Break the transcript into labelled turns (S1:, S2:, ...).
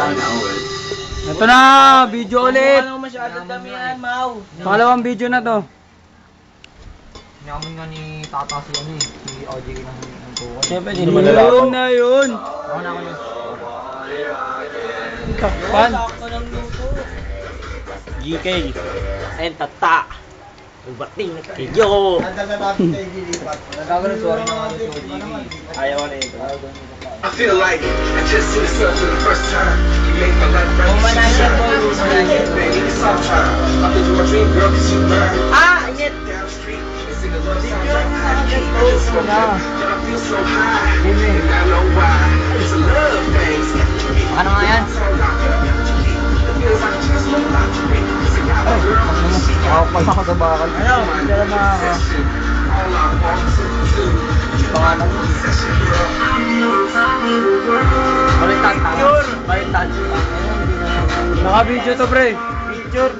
S1: Ito na, video ulit.
S2: Ano masyadong damihan, Mau?
S1: Pangalawang video na to.
S3: Inamin nga ni Tata si ano eh, si OJ ng tukol.
S2: Siyempre, di
S1: Yun
S2: naman
S1: na
S2: nalaman.
S1: yun na yun.
S3: Ako na ako na.
S1: Takpan.
S2: Sakto ng luto. GK and Tata. Ubating na kayo.
S3: Nagkakaroon sorry na ako sa OJ.
S2: Ayaw na ito.
S4: I feel like I just see the sun for the first time. You make my life bright.
S2: Umanaya po, umanaya.
S4: Baby, it's all time. I've been through my dream, girl, 'cause you burn.
S2: Ah, init.
S4: Down the street, and sing a love song like I just spoke. But I feel so high, and I know why. It's a love thing.
S3: Ano nga yan?
S4: It feels like just one lottery. 'Cause I got a girl, she got me.
S3: Pasa ko sa bakal.
S2: Ano, dala mga ako.
S4: All I want to do.
S2: Pangalan mo.
S4: Session, girl.
S2: Baliktad. Baliktad.
S1: Naka-video to, pre.
S2: Picture.